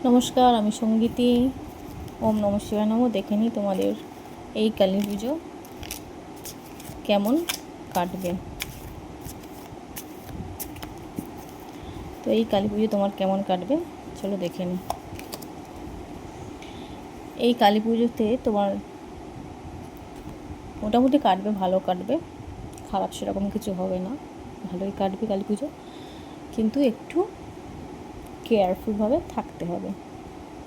নমস্কার, আমি সঙ্গীতি। ওম নমঃ শিবায় নমঃ। দেখে নিই তোমাদের এই কালী পুজো কেমন কাটবে। তো এই কালী পুজো তোমার কেমন কাটবে চলো দেখে নিই। এই কালী পুজোতে তোমার মোটামুটি কাটবে, ভালো কাটবে, খারাপ সেরকম কিছু হবে না, ভালোই কাটবে কালী পুজো। কিন্তু একটু কেয়ারফুলভাবে থাকতে হবে।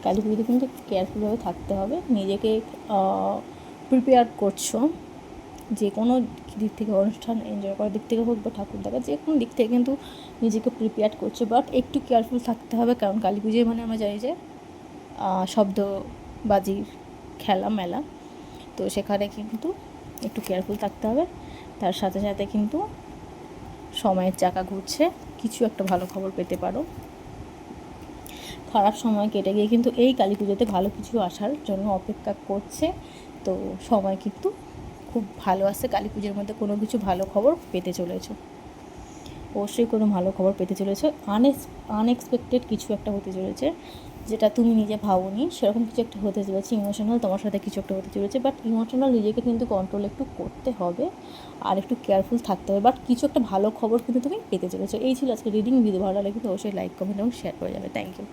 কালী পুজোতে কিন্তু কেয়ারফুলভাবে থাকতে হবে। নিজেকে প্রিপেয়ার করছো যে কোনো দিক থেকে, অনুষ্ঠান এনজয় করার দিক থেকে হোক বা ঠাকুর দেখা, যে কোনো দিক থেকে কিন্তু নিজেকে প্রিপেয়ার করছো, বাট একটু কেয়ারফুল থাকতে হবে। কারণ কালী পুজোয় মানে আমরা জানি যে শব্দবাজির খেলা মেলা, তো সেখানে কিন্তু একটু কেয়ারফুল থাকতে হবে। তার সাথে সাথে কিন্তু সময়ের চাকা ঘুরছে, কিছু একটা ভালো খবর পেতে পারো। খারাপ সময় কেটে গিয়ে কিন্তু এই কালী পুজোতে ভালো কিছু আসার জন্য অপেক্ষা করছে। তো সময় কিন্তু খুব ভালো আসছে, কালী পুজোর মধ্যে কোনো কিছু ভালো খবর পেতে চলেছো, অবশ্যই কোনো ভালো খবর পেতে চলেছো। আনএক্সপেক্টেড কিছু একটা হতে চলেছে, যেটা তুমি নিজে ভাবোনি, সেরকম কিছু একটা হতে চলেছে। ইমোশনাল তোমার সাথে কিছু একটা হতে চলেছে, বাট ইমোশনাল নিজেকে কিন্তু কন্ট্রোল একটু করতে হবে আর একটু কেয়ারফুল থাকতে হবে। বাট কিছু একটা ভালো খবর কিন্তু তুমি পেতে চলেছো। এই ছিল আজকে রিডিং। ভিডিও ভালো লাগলে কিন্তু অবশ্যই লাইক, কমেন্ট এবং শেয়ার করে যাবে। Thank you.